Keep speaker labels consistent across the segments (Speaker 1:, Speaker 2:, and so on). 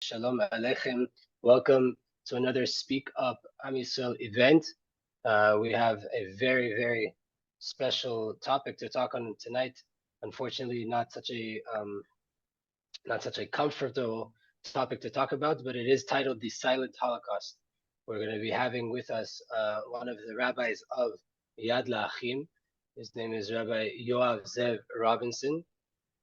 Speaker 1: Shalom Aleichem. Welcome to another Speak Up Amisrael event. We have a very, very special topic to talk on tonight. Unfortunately, not such a comfortable topic to talk about, but it is titled The Silent Holocaust. We're going to be having with us one of the rabbis of Yad L Achim. His name is Rabbi Yoav Zeev Robinson.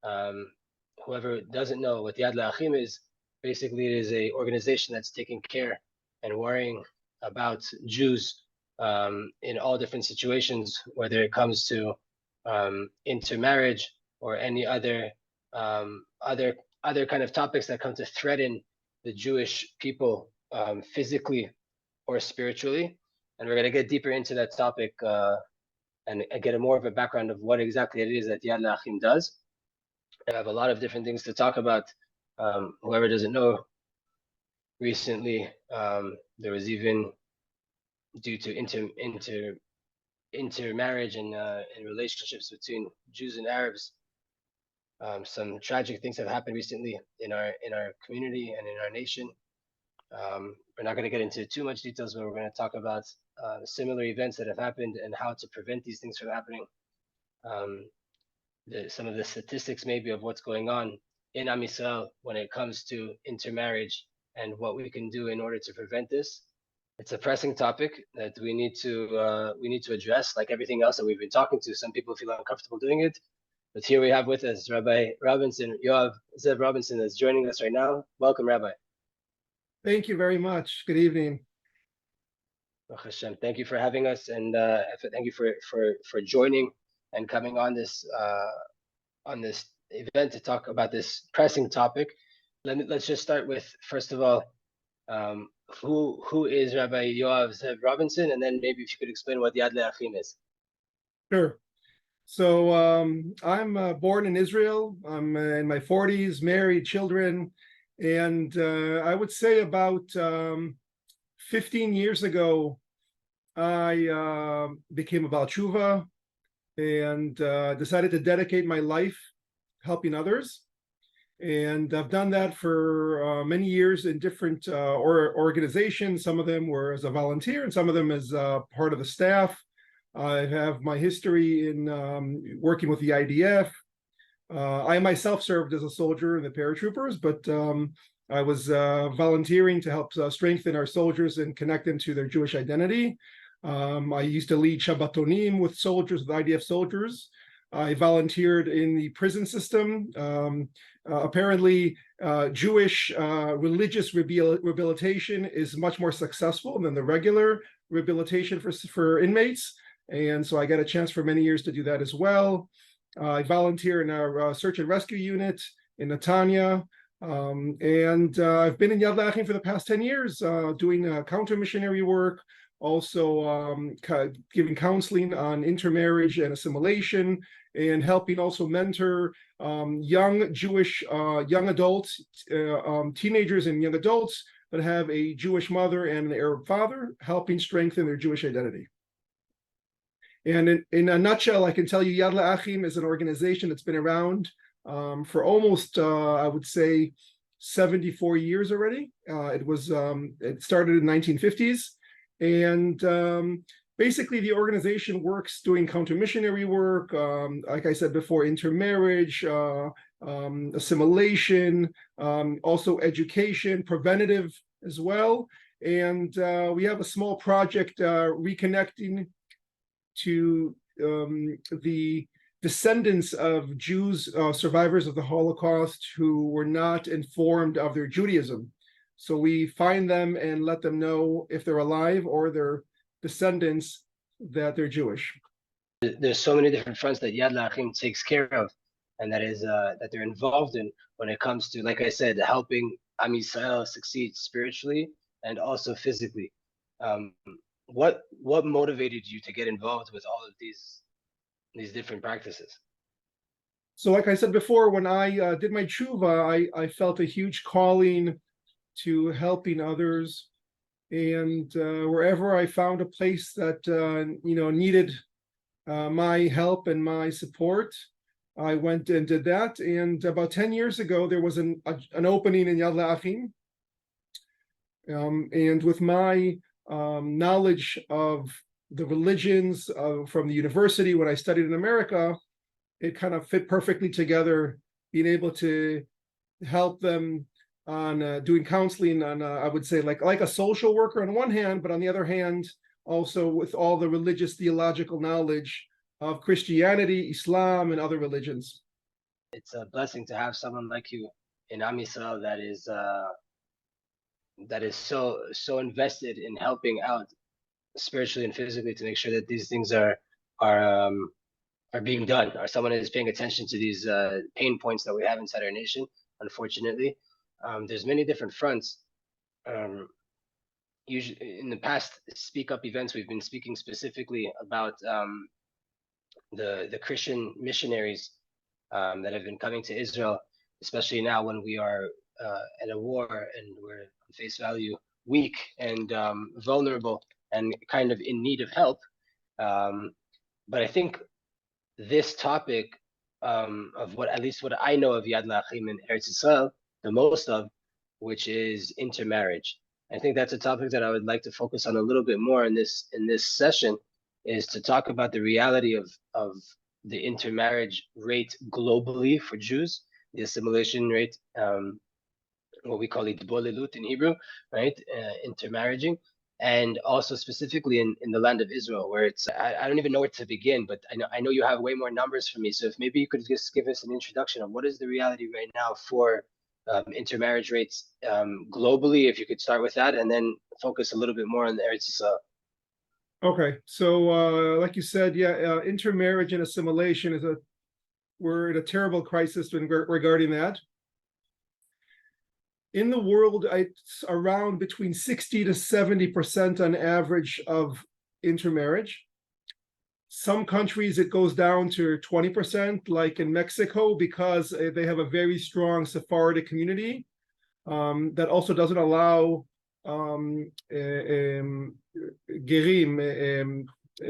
Speaker 1: Whoever doesn't know what Yad L Achim is, basically it is an organization that's taking care and worrying about Jews in all different situations, whether it comes to intermarriage or any other kind of topics that come to threaten the Jewish people physically or spiritually. And we're going to get deeper into that topic and get more of a background of what exactly it is that Yad L Achim does. I have a lot of different things to talk about. Whoever doesn't know, recently there was, even due to intermarriage and relationships between Jews and Arabs, some tragic things have happened recently in our community and in our nation. We're not going to get into too much details, but we're going to talk about similar events that have happened and how to prevent these things from happening. Some of the statistics maybe of what's going on in Am Yisrael when it comes to intermarriage and what we can do in order to prevent this. It's a pressing topic that we need to address, like everything else that we've been talking to. Some people feel uncomfortable doing it, but here we have with us Rabbi Robinson, Yoav Zeev Robinson, is joining us right now. Welcome, Rabbi.
Speaker 2: Thank you very much. Good evening.
Speaker 1: Thank you for having us, and thank you for joining and coming on this event to talk about this pressing topic. Let's just start with, first of all, who is Rabbi Yoav Zeev Robinson, and then maybe if you could explain what Yad L Achim is.
Speaker 2: Sure. So I'm born in Israel. I'm in my 40s, married, children, and I would say about 15 years ago, I became a Baal Tshuva and decided to dedicate my life helping others. And I've done that for many years in different organizations. Some of them were as a volunteer and some of them as part of the staff. I have my history in working with the IDF. I myself served as a soldier in the paratroopers, but I was volunteering to help strengthen our soldiers and connect them to their Jewish identity. I used to lead Shabbatonim with soldiers, with IDF soldiers. I volunteered in the prison system. Apparently, Jewish religious rehabilitation is much more successful than the regular rehabilitation for inmates. And so I got a chance for many years to do that as well. I volunteer in our search and rescue unit in Netanya. And I've been in Yad L Achim for the past 10 years, doing counter-missionary work, also giving counseling on intermarriage and assimilation, and helping also mentor young Jewish young adults, teenagers and young adults that have a Jewish mother and an Arab father, helping strengthen their Jewish identity. And in a nutshell, I can tell you Yad L Achim is an organization that's been around for almost, I would say, 74 years already. It started in the 1950s. And basically, the organization works doing counter-missionary work, like I said before, intermarriage, assimilation, also education, preventative as well. And we have a small project reconnecting to the descendants of Jews, survivors of the Holocaust, who were not informed of their Judaism. So we find them and let them know if they're alive or their descendants that they're Jewish.
Speaker 1: There's so many different fronts that Yad L Achim takes care of, and that they're involved in when it comes to, like I said, helping Am Yisrael succeed spiritually and also physically. What motivated you to get involved with all of these different practices?
Speaker 2: So like I said before, when I did my tshuva, I felt a huge calling to helping others, and wherever I found a place that needed my help and my support, I went and did that. And about 10 years ago, there was an opening in Yad L Achim And with my knowledge of the religions from the university when I studied in America, it kind of fit perfectly together, being able to help them on doing counseling on, I would say, like a social worker on one hand, but on the other hand, also with all the religious theological knowledge of Christianity, Islam, and other religions.
Speaker 1: It's a blessing to have someone like you in Amisrael that is so invested in helping out spiritually and physically to make sure that these things are being done, or someone is paying attention to these pain points that we have inside our nation. Unfortunately, there's many different fronts. Usually, in the past Speak Up events, we've been speaking specifically about the Christian missionaries that have been coming to Israel, especially now when we are at a war and we're on face value weak and vulnerable and kind of in need of help. But I think this topic of what I know of Yad L'Achim in Eretz Yisrael, the most of, which is intermarriage. I think that's a topic that I would like to focus on a little bit more in this session, is to talk about the reality of the intermarriage rate globally for Jews, the assimilation rate, what we call itbolelut in Hebrew, right? Intermarrying, and also specifically in the land of Israel, where it's I don't even know where to begin, but I know you have way more numbers for me. So if maybe you could just give us an introduction of what is the reality right now for intermarriage rates globally, if you could start with that, and then focus a little bit more on the Eretz Yisrael.
Speaker 2: Okay, so like you said, yeah, intermarriage and assimilation we're in a terrible crisis regarding that. In the world, it's around between 60 to 70% on average of intermarriage. Some countries it goes down to 20%, like in Mexico, because they have a very strong Sephardic community that also doesn't allow gerim,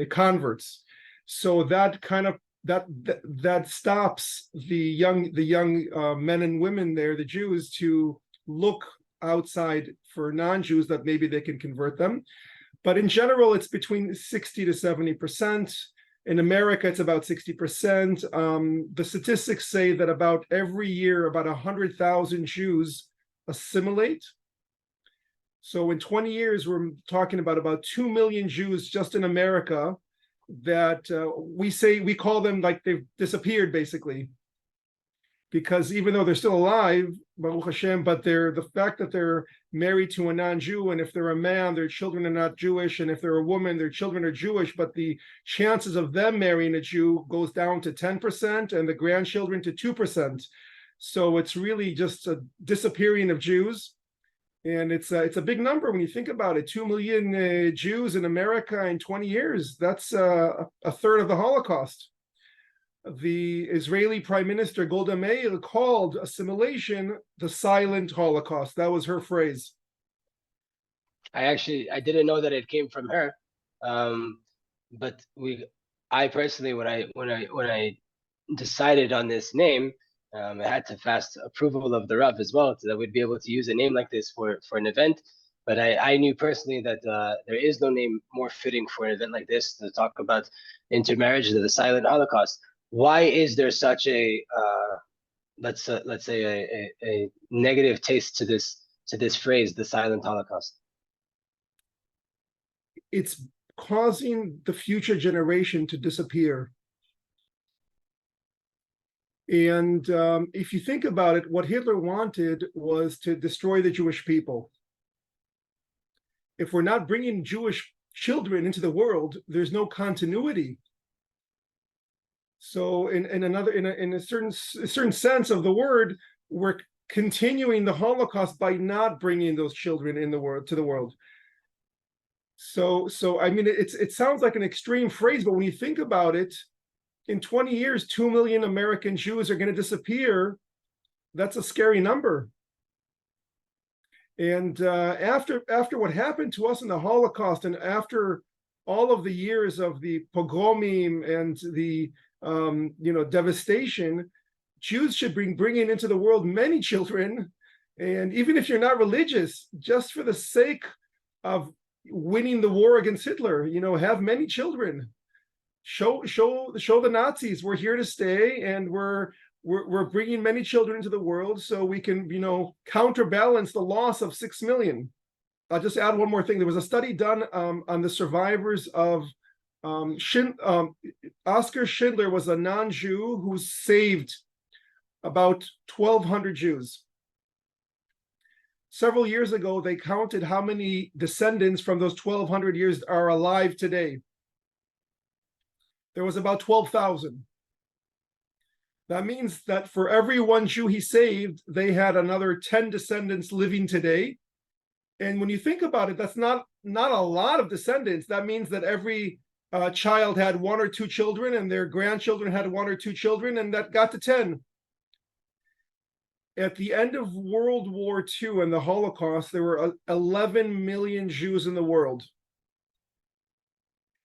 Speaker 2: converts. So that kind of that stops the young men and women there, the Jews, to look outside for non-Jews that maybe they can convert them. But in general, it's between 60 to 70%. In America, it's about 60%. The statistics say that about every year, about 100,000 Jews assimilate. So in 20 years, we're talking about 2 million Jews just in America that we call them like they've disappeared, basically. Because even though they're still alive, Baruch Hashem, but the fact that they're married to a non-Jew, and if they're a man, their children are not Jewish, and if they're a woman, their children are Jewish, but the chances of them marrying a Jew goes down to 10%, and the grandchildren to 2%. So it's really just a disappearing of Jews, and it's a big number when you think about it. 2 million Jews in America in 20 years. That's a third of the Holocaust. The Israeli Prime Minister Golda Meir called assimilation the silent Holocaust. That was her phrase.
Speaker 1: I didn't know that it came from her, but I personally, when I decided on this name, I had to fast approval of the Rav as well, so that we'd be able to use a name like this for an event. But I knew personally that there is no name more fitting for an event like this to talk about intermarriage than the silent Holocaust. Why is there such a let's say a negative taste to this phrase, the silent Holocaust?
Speaker 2: It's causing the future generation to disappear. And if you think about it, what Hitler wanted was to destroy the Jewish people. If we're not bringing Jewish children into the world, there's no continuity. So in a certain sense of the word, we're continuing the Holocaust by not bringing those children to the world. So I mean, it sounds like an extreme phrase, but when you think about it, in 20 years, 2 million American Jews are going to disappear. That's a scary number. And after what happened to us in the Holocaust, and after all of the years of the pogromim and the devastation, Jews should bring into the world many children, And even if you're not religious, just for the sake of winning the war against Hitler, have many children. Show the Nazis we're here to stay, and we're bringing many children into the world so we can, counterbalance the loss of 6 million. I'll just add one more thing. There was a study done on the survivors of Oskar Schindler was a non-Jew who saved about 1,200 Jews. Several years ago, they counted how many descendants from those 1,200 years are alive today. There was about 12,000. That means that for every one Jew he saved, they had another 10 descendants living today. And when you think about it, that's not a lot of descendants. That means that every child had 1 or 2 children, and their grandchildren had 1 or 2 children, and that got to 10. At the end of World War II and the Holocaust, there were 11 million Jews in the world.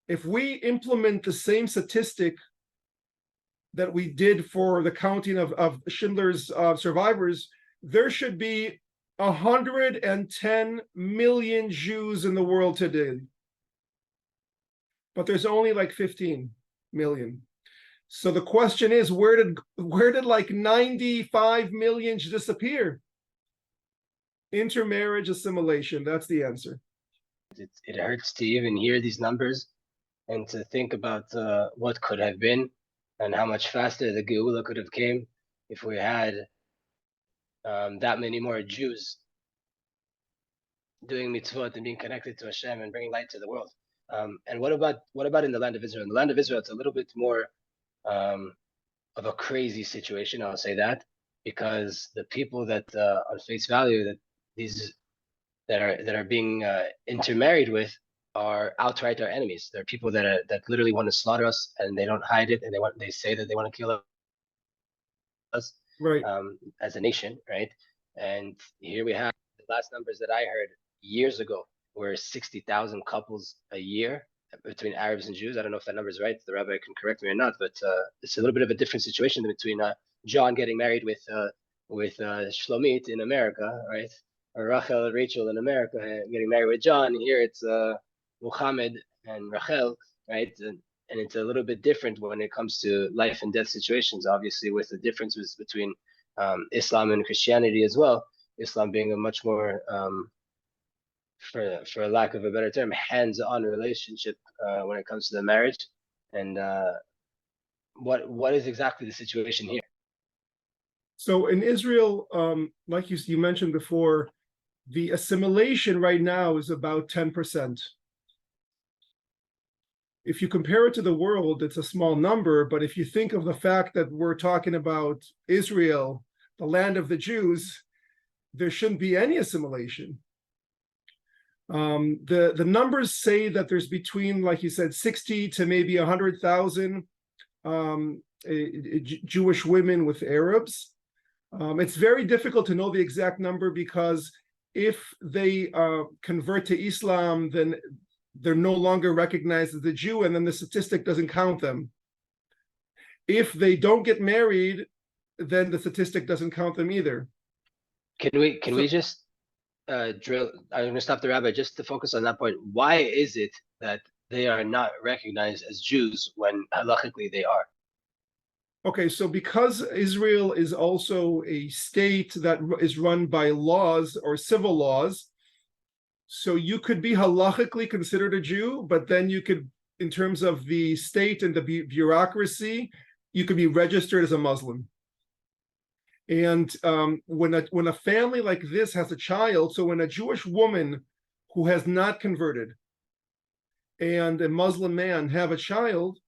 Speaker 2: If we implement the same statistic that we did for the counting of Schindler's survivors, there should be 110 million Jews in the world today. But there's only like 15 million. So the question is, where did like 95 million disappear? Intermarriage, assimilation, that's the answer.
Speaker 1: It hurts to even hear these numbers and to think about what could have been and how much faster the Geula could have came if we had that many more Jews doing mitzvot and being connected to Hashem and bringing light to the world. And what about in the land of Israel? In the land of Israel, it's a little bit more of a crazy situation, I'll say that, because the people that on face value that are being intermarried with are outright our enemies. They're people that literally want to slaughter us, and they don't hide it, and they say that they want to kill us,
Speaker 2: right,
Speaker 1: as a nation, right? And here we have the last numbers that I heard years ago were 60,000 couples a year between Arabs and Jews. I don't know if that number is right. The rabbi can correct me or not, but it's a little bit of a different situation between John getting married with Shlomit in America, right? Or Rachel in America getting married with John. Here it's Muhammad and Rachel, right? And it's a little bit different when it comes to life and death situations, obviously, with the differences between Islam and Christianity as well. Islam being a much more for lack of a better term, hands-on relationship when it comes to the marriage. And what is exactly the situation here?
Speaker 2: So in Israel, like you mentioned before, the assimilation right now is about 10%. If you compare it to the world, it's a small number, but if you think of the fact that we're talking about Israel, the land of the Jews, there shouldn't be any assimilation. The numbers say that there's between, like you said, 60 to maybe 100,000 Jewish women with Arabs. It's very difficult to know the exact number, because if they convert to Islam, then they're no longer recognized as a Jew, and then the statistic doesn't count them. If they don't get married, then the statistic doesn't count them either.
Speaker 1: Can we just drill? I'm going to stop the rabbi just to focus on that point. Why is it that they are not recognized as Jews when halachically they are?
Speaker 2: Okay, so because Israel is also a state that is run by laws or civil laws, so you could be halachically considered a Jew, but then you could, in terms of the state and the bureaucracy, you could be registered as a Muslim. And when a family like this has a child, so when a Jewish woman who has not converted and a Muslim man have a child,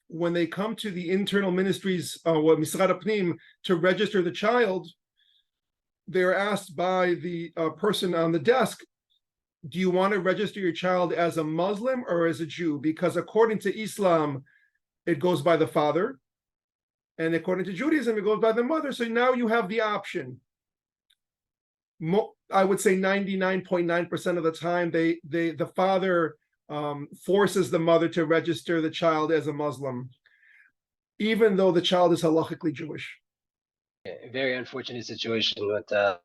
Speaker 2: when they come to the internal ministries, Misrad Apnim, to register the child, they're asked by the person on the desk, do you want to register your child as a Muslim or as a Jew? Because according to Islam, it goes by the father. And according to Judaism, it goes by the mother. So now you have the option. I would say 99.9% of the time, the father forces the mother to register the child as a Muslim, even though the child is halachically Jewish.
Speaker 1: Very unfortunate situation, but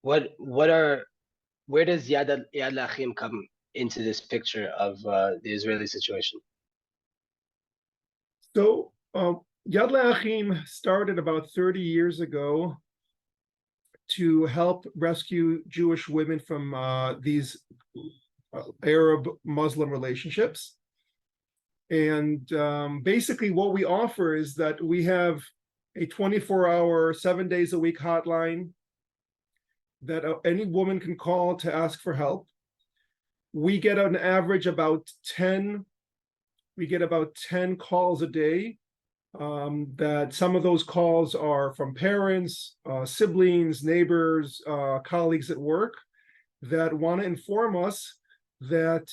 Speaker 1: where does Yad L'Achim come into this picture of the Israeli situation?
Speaker 2: So Yad L'Achim started about 30 years ago to help rescue Jewish women from these Arab-Muslim relationships. And basically what we offer is that we have a 24-hour, 7 days a week hotline that any woman can call to ask for help. We get on average about 10 calls a day. That some of those calls are from parents, siblings, neighbors, colleagues at work that want to inform us that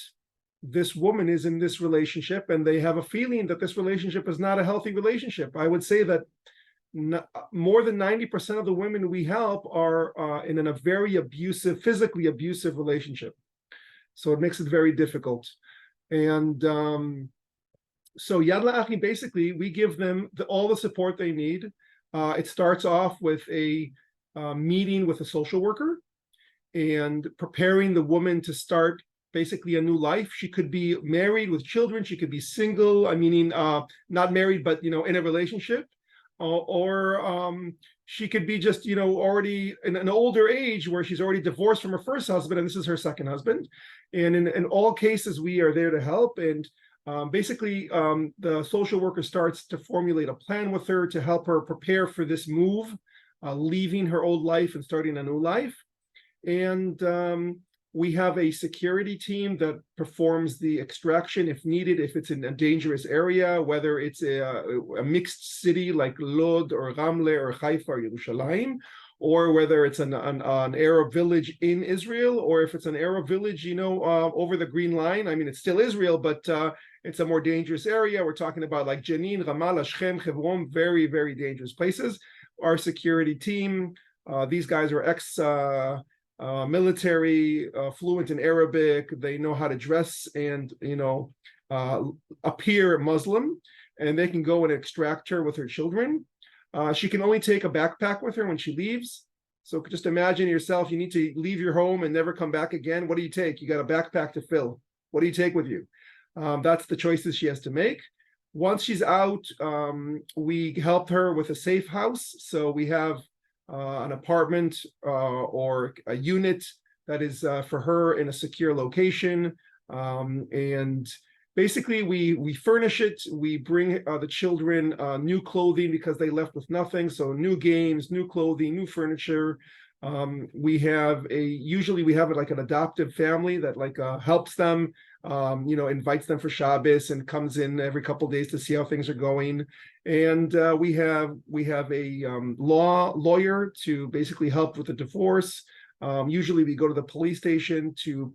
Speaker 2: this woman is in this relationship and they have a feeling that this relationship is not a healthy relationship. I would say that more than 90% of the women we help are in a very abusive, physically abusive relationship. So it makes it very difficult. And so Yad L'Achim, basically, we give them all the support they need. It starts off with a meeting with a social worker and preparing the woman to start basically a new life. She could be married with children. She could be single, meaning not married, but, in a relationship. Or she could be just, already in an older age where she's already divorced from her first husband and this is her second husband. And in all cases, we are there to help. And basically, the social worker starts to formulate a plan with her to help her prepare for this move, leaving her old life and starting a new life. And we have a security team that performs the extraction if needed, if it's in a dangerous area, whether it's a mixed city like Lod or Ramle or Haifa or Yerushalayim, or whether it's an Arab village in Israel, or if it's an Arab village, over the Green Line. It's still Israel, but it's a more dangerous area. We're talking about like Jenin, Ramallah, Shechem, Hebron, very, very dangerous places. Our security team, these guys are military, fluent in Arabic. They know how to dress and, appear Muslim, and they can go and extract her with her children. She can only take a backpack with her when she leaves. So just imagine yourself, you need to leave your home and never come back again. What do you take? You got a backpack to fill. What do you take with you? That's the choices she has to make. Once she's out, we help her with a safe house. So we have an apartment or a unit that is for her in a secure location. And basically, we furnish it. We bring the children new clothing because they left with nothing. So new games, new clothing, new furniture. Usually we have like an adoptive family that helps them, invites them for Shabbos and comes in every couple of days to see how things are going. And we have a lawyer to basically help with the divorce. Usually we go to the police station to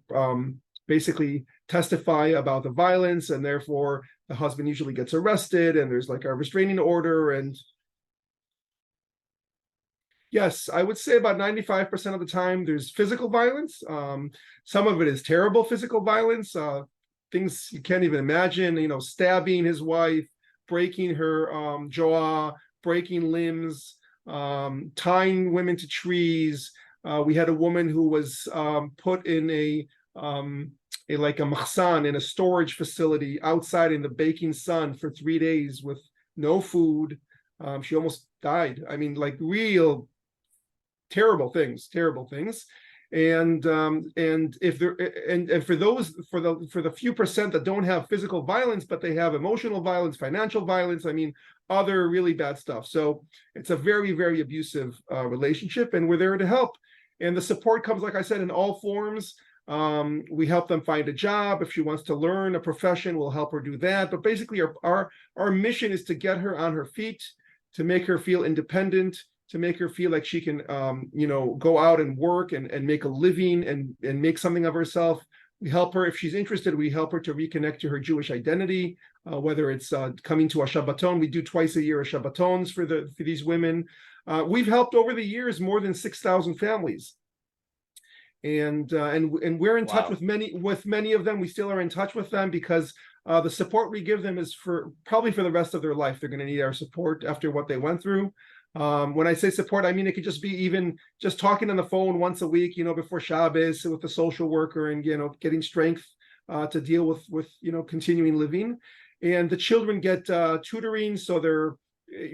Speaker 2: basically testify about the violence, and therefore the husband usually gets arrested and there's like a restraining order. And yes, I would say about 95% of the time there's physical violence. Some of it is terrible physical violence, things you can't even imagine, stabbing his wife, breaking her jaw, breaking limbs, tying women to trees. We had a woman who was put in a machsan, in a storage facility outside in the baking sun for 3 days with no food. She almost died. Real terrible things. And if there and for the few percent that don't have physical violence, but they have emotional violence, financial violence, other really bad stuff. So it's a very, very abusive relationship, and we're there to help. And the support comes, like I said, in all forms. We help them find a job. If she wants to learn a profession, we'll help her do that. But basically, our mission is to get her on her feet, to make her feel independent, to make her feel like she can, go out and work and make a living and make something of herself. We help her, if she's interested, we help her to reconnect to her Jewish identity, whether it's coming to a Shabbaton. We do twice a year a Shabbatons for these women. We've helped over the years more than 6,000 families. And we're in touch with many of them. We still are in touch with them because the support we give them is probably for the rest of their life. They're going to need our support after what they went through. When I say support, I mean it could just be even just talking on the phone once a week, before Shabbos with the social worker, and getting strength to deal with continuing living. And the children get tutoring, so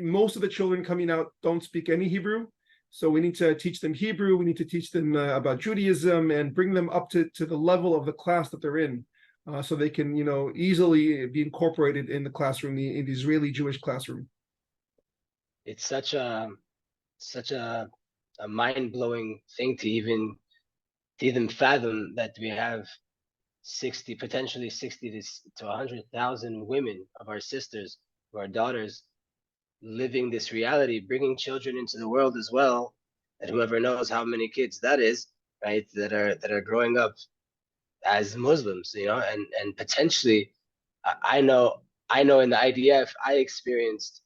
Speaker 2: most of the children coming out don't speak any Hebrew. So we need to teach them Hebrew. We need to teach them about Judaism and bring them up to the level of the class that they're in, so they can, easily be incorporated in the classroom, in the Israeli Jewish classroom.
Speaker 1: It's such a mind-blowing thing to even fathom that we have potentially 60 to 100,000 women of our sisters, of our daughters, living this reality, bringing children into the world as well, and whoever knows how many kids that is, right, that are growing up as Muslims, and potentially, I know in the IDF I experienced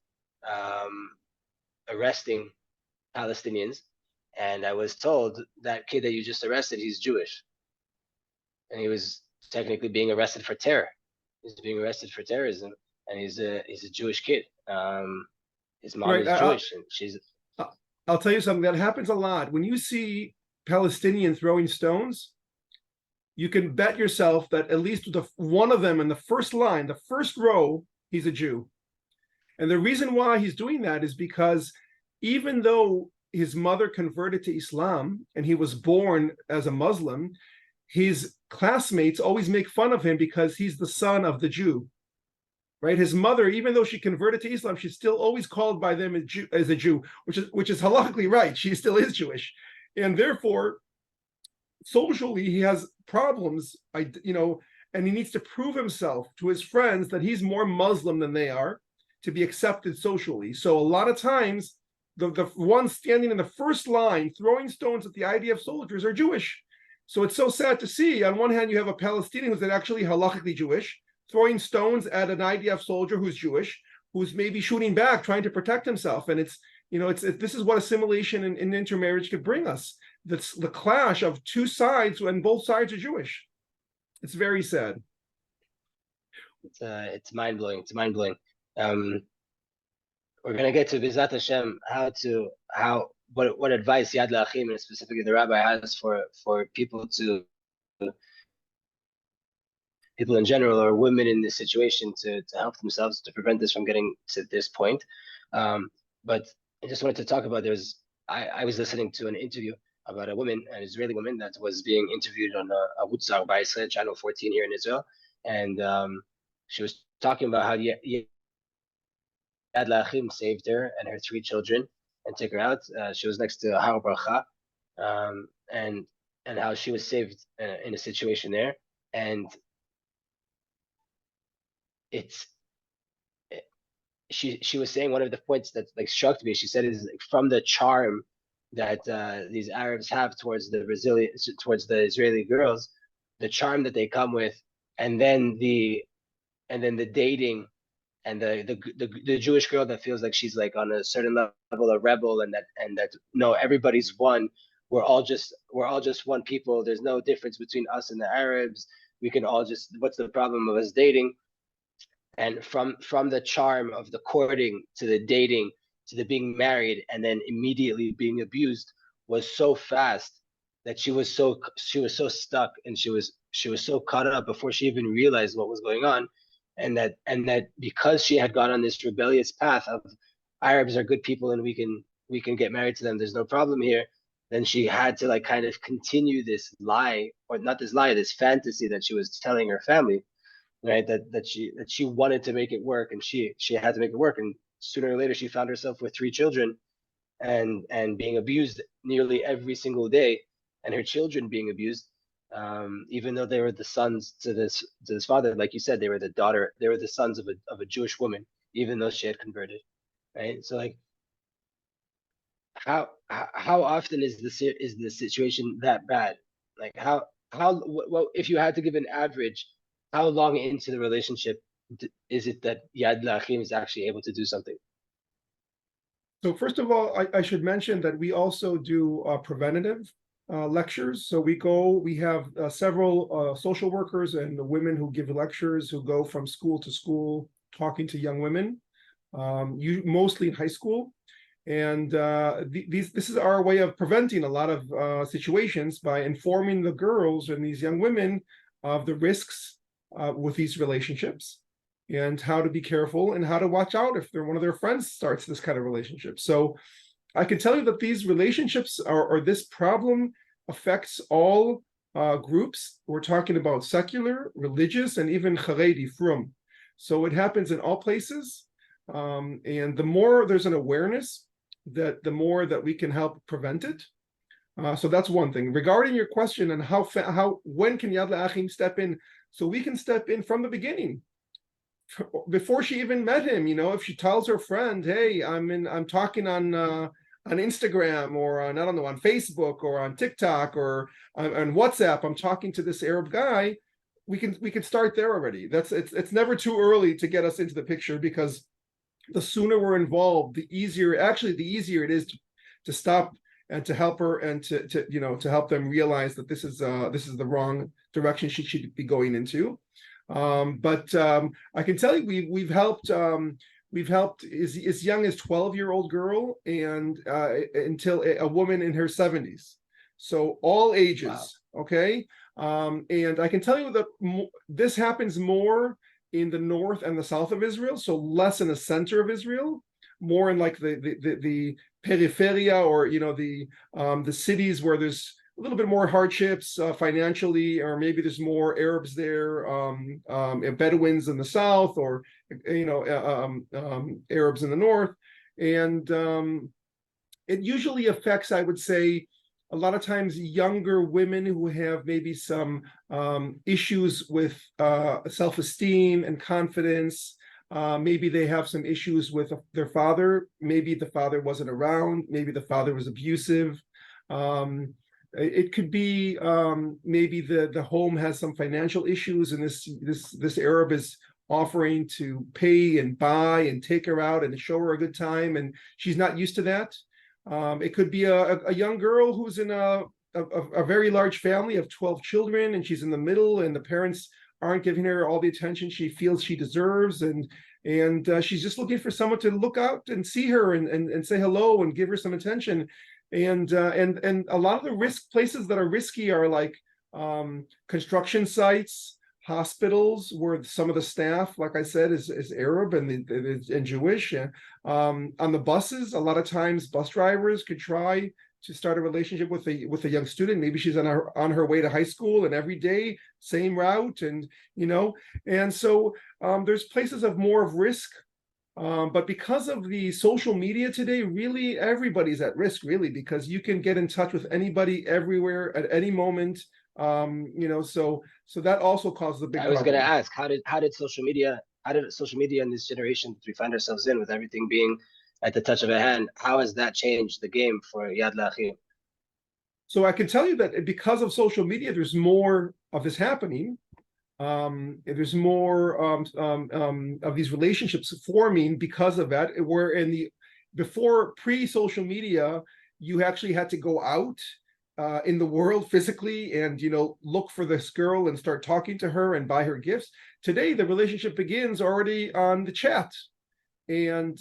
Speaker 1: arresting Palestinians, and I was told that kid that you just arrested, he's Jewish, and he was technically being arrested for terror. He's being arrested for terrorism, and he's a Jewish kid. His mom
Speaker 2: Right.
Speaker 1: is Jewish, and she's.
Speaker 2: I'll tell you something that happens a lot. When you see Palestinians throwing stones, you can bet yourself that at least one of them in the first line, the first row, he's a Jew. And the reason why he's doing that is because even though his mother converted to Islam and he was born as a Muslim, his classmates always make fun of him because he's the son of the Jew. Right, his mother, even though she converted to Islam, she's still always called by them as a Jew, which is halachically right. She still is Jewish, and therefore, socially, he has problems. And he needs to prove himself to his friends that he's more Muslim than they are to be accepted socially. So a lot of times, the ones standing in the first line throwing stones at the IDF soldiers are Jewish. So it's so sad to see. On one hand, you have a Palestinian who's actually halachically Jewish, throwing stones at an IDF soldier who's Jewish, who's maybe shooting back, trying to protect himself. And this is what assimilation and intermarriage could bring us. That's the clash of two sides when both sides are Jewish. It's very sad.
Speaker 1: It's mind blowing. It's mind blowing. We're gonna get to B'ezrat Hashem what advice Yad L Achim and specifically the rabbi has for people in general, or women in this situation, to help themselves to prevent this from getting to this point. But I just wanted to talk about, I was listening to an interview about a woman, an Israeli woman that was being interviewed on a Wutzar by Israel, channel 14 here in Israel. And she was talking about how Yad L Achim saved her and her 3 children and took her out. She was next to Har Bracha, and how she was saved in a situation there. And she was saying one of the points that struck me. She said is from the charm that these Arabs have towards the Israeli girls, the charm that they come with, and then the dating, and the Jewish girl that feels like she's like on a certain level a rebel, and that no, everybody's one. We're all just one people. There's no difference between us and the Arabs. We can all just, what's the problem of us dating? And from the charm of the courting to the dating to the being married and then immediately being abused was so fast that she was so stuck, and she was so caught up before she even realized what was going on, and that because she had gone on this rebellious path of Arabs are good people and we can get married to them, there's no problem here, then she had to kind of continue this lie, or not this lie, this fantasy that she was telling her family, right? That she wanted to make it work, and she had to make it work, and sooner or later she found herself with 3 children and being abused nearly every single day, and her children being abused, even though they were the sons to this father. Like you said, they were the sons of a Jewish woman, even though she had converted, right? So how often is the situation that bad? Like how if you had to give an average, how long into the relationship is it that Yad L Achim is actually able to do something?
Speaker 2: So first of all, I should mention that we also do preventative lectures. So we have several social workers and the women who give lectures, who go from school to school talking to young women, mostly in high school. And this is our way of preventing a lot of situations by informing the girls and these young women of the risks with these relationships and how to be careful and how to watch out if one of their friends starts this kind of relationship. So I can tell you that these relationships or this problem affects all groups. We're talking about secular, religious, and even Haredi, frum. So it happens in all places. And the more there's an awareness, that the more that we can help prevent it. So that's one thing. Regarding your question on when can YadLAchim step in? So we can step in from the beginning, before she even met him. If she tells her friend, "Hey, I'm talking on Instagram or on, I don't know, on Facebook or on TikTok or on WhatsApp, I'm talking to this Arab guy," we can start there already. It's never too early to get us into the picture, because the sooner we're involved, the easier it is to stop and to help her and to help them realize that this is the wrong direction she should be going into. But I can tell you we've helped as young as 12-year-old girl and until a woman in her 70s. So all ages. Wow. Okay. And I can tell you that this happens more in the north and the south of Israel, so less in the center of Israel, more in like the peripheria, or the cities where there's a little bit more hardships financially, or maybe there's more Arabs there, Bedouins in the south, or Arabs in the north, and it usually affects, I would say, a lot of times younger women who have maybe some issues with self-esteem and confidence. Maybe they have some issues with their father. Maybe the father wasn't around. Maybe the father was abusive. It could be maybe the home has some financial issues, and this Arab is offering to pay and buy and take her out and show her a good time, and she's not used to that. It could be a young girl who's in a very large family of 12 children, and she's in the middle, and the parents aren't giving her all the attention she feels she deserves, and she's just looking for someone to look out and see her and say hello and give her some attention. And a lot of the places that are risky are like construction sites, hospitals, where some of the staff, like I said, is Arab and Jewish. On the buses, a lot of times bus drivers could try to start a relationship with a young student. Maybe she's on her way to high school, and every day same route, and so there's places of more of risk. But because of the social media today, really everybody's at risk, really, because you can get in touch with anybody everywhere at any moment. So that also causes a big problem.
Speaker 1: I was going to ask, how did social media in this generation that we find ourselves in, with everything being at the touch of a hand, how has that changed the game for YadLAchim?
Speaker 2: So I can tell you that because of social media, there's more of this happening. There's more of these relationships forming because of that. Where before pre-social media, you actually had to go out in the world physically and look for this girl and start talking to her and buy her gifts. Today, the relationship begins already on the chat, and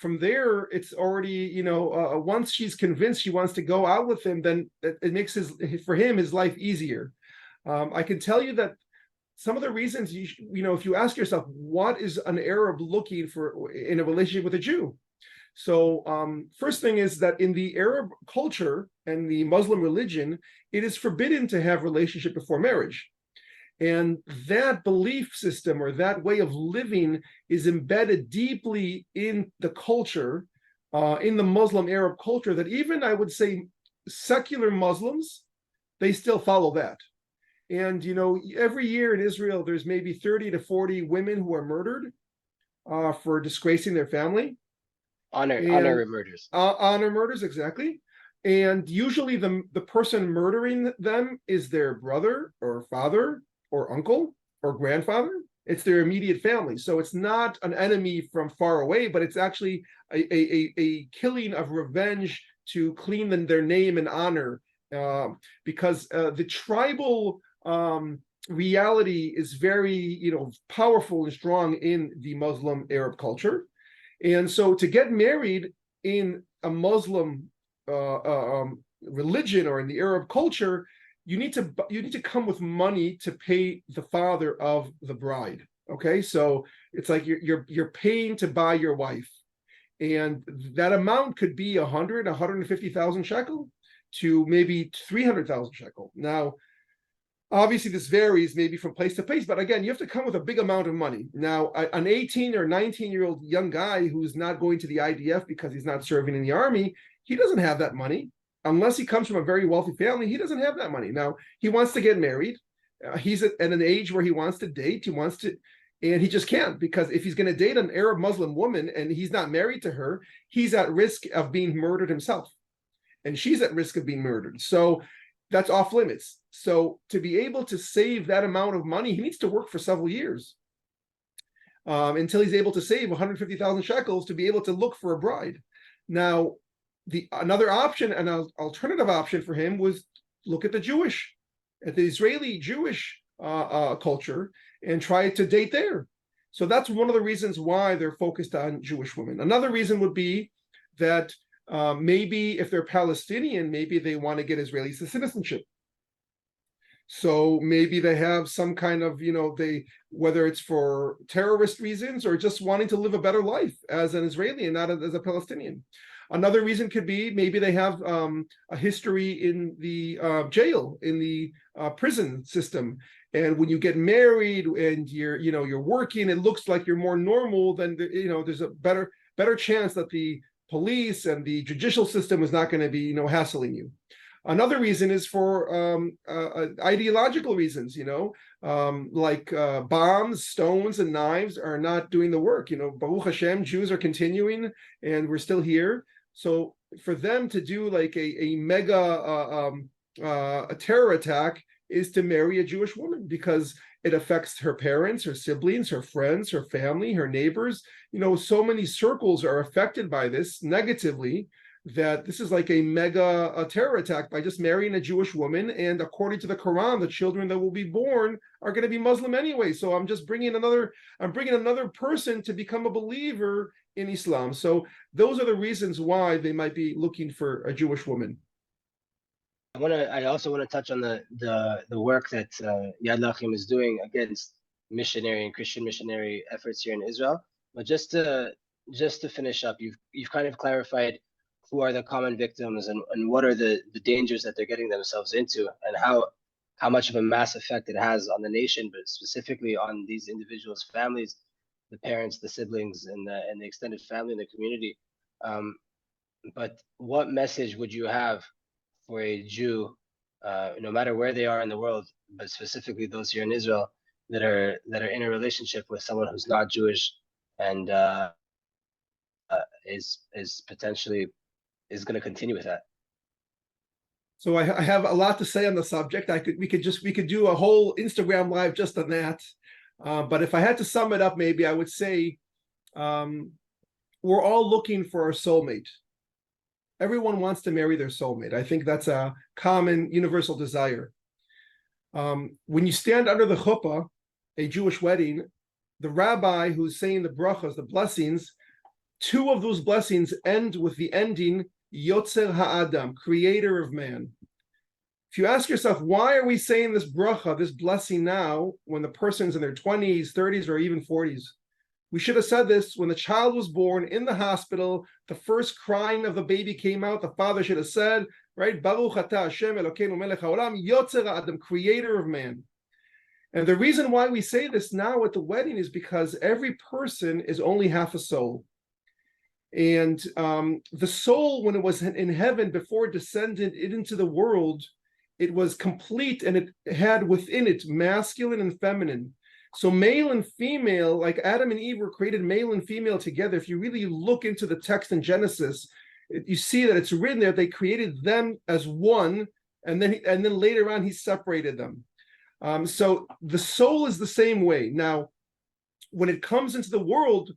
Speaker 2: from there, it's already once she's convinced she wants to go out with him, then it makes his life easier. I can tell you that some of the reasons if you ask yourself, what is an Arab looking for in a relationship with a Jew? So first thing is that in the Arab culture and the Muslim religion, it is forbidden to have relationship before marriage. And that belief system, or that way of living, is embedded deeply in the culture, in the Muslim Arab culture, that even, I would say, secular Muslims, they still follow that. And every year in Israel, there's maybe 30 to 40 women who are murdered for disgracing their family.
Speaker 1: Honor murders.
Speaker 2: Honor murders, exactly. And usually the person murdering them is their brother or father or uncle or grandfather. It's their immediate family. So it's not an enemy from far away, but it's actually a killing of revenge to clean their name and honor, because the tribal reality is very powerful and strong in the Muslim Arab culture. And so to get married in a Muslim religion or in the Arab culture, you need to come with money to pay the father of the bride. Okay, so it's like you're paying to buy your wife, and that amount could be 150,000 shekel to maybe 300,000 shekel. Now, obviously, this varies maybe from place to place, but again, you have to come with a big amount of money. Now, an 18 or 19-year-old young guy who's not going to the IDF because he's not serving in the army, he doesn't have that money. Unless he comes from a very wealthy family, he doesn't have that money. Now, he wants to get married. He's at an age where he wants to date. And he just can't, because if he's going to date an Arab Muslim woman and he's not married to her, he's at risk of being murdered himself. And she's at risk of being murdered. So that's off limits. So to be able to save that amount of money, he needs to work for several years until he's able to save 150,000 shekels to be able to look for a bride. Now, another option, an alternative option for him was look at the Israeli Jewish culture and try to date there. So that's one of the reasons why they're focused on Jewish women. Another reason would be that maybe if they're Palestinian, maybe they want to get Israeli citizenship. So maybe they have some kind of, whether it's for terrorist reasons or just wanting to live a better life as an Israeli and not as a Palestinian. Another reason could be maybe they have a history in the jail, in the prison system. And when you get married and you're working, it looks like you're more normal, then there's a better chance that the police and the judicial system is not going to be hassling you. Another reason is for ideological reasons, like bombs, stones, and knives are not doing the work. Baruch Hashem, Jews are continuing, and we're still here. So for them to do like a mega a terror attack is to marry a Jewish woman, because it affects her parents, her siblings, her friends, her family, her neighbors. So many circles are affected by this negatively, that this is like a mega terror attack by just marrying a Jewish woman. And according to the Quran, the children that will be born are going to be Muslim anyway. So I'm bringing another person to become a believer in Islam. So those are the reasons why they might be looking for a Jewish woman.
Speaker 1: I also want to touch on the work that Yad L Achim is doing against missionary and Christian missionary efforts here in Israel. But just to finish up, you've kind of clarified who are the common victims and what are the dangers that they're getting themselves into, and how much of a mass effect it has on the nation, but specifically on these individuals' families, the parents, the siblings, and the extended family and the community. But what message would you have for a Jew, no matter where they are in the world, but specifically those here in Israel that are in a relationship with someone who's not Jewish and is potentially going to continue with that?
Speaker 2: So I have a lot to say on the subject. We could do a whole Instagram live just on that. But if I had to sum it up, maybe I would say we're all looking for our soulmate. Everyone wants to marry their soulmate. I think that's a common universal desire. When you stand under the chuppah, a Jewish wedding, the rabbi who's saying the brachas, the blessings, two of those blessings end with the ending Yotzer Ha'adam, creator of man. If you ask yourself, why are we saying this bracha, this blessing now, when the person's in their 20s, 30s, or even 40s? We should have said this when the child was born in the hospital, the first crying of the baby came out, the father should have said, right, Baruch atah Hashem Elokeinu melech haolam, Yotzer Ha'adam, creator of man. And the reason why we say this now at the wedding is because every person is only half a soul. And the soul, when it was in heaven, before it descended into the world, it was complete, and it had within it masculine and feminine. So male and female, like Adam and Eve were created male and female together. If you really look into the text in Genesis, you see that it's written there, they created them as one, and then later on he separated them. So the soul is the same way. Now, when it comes into the world,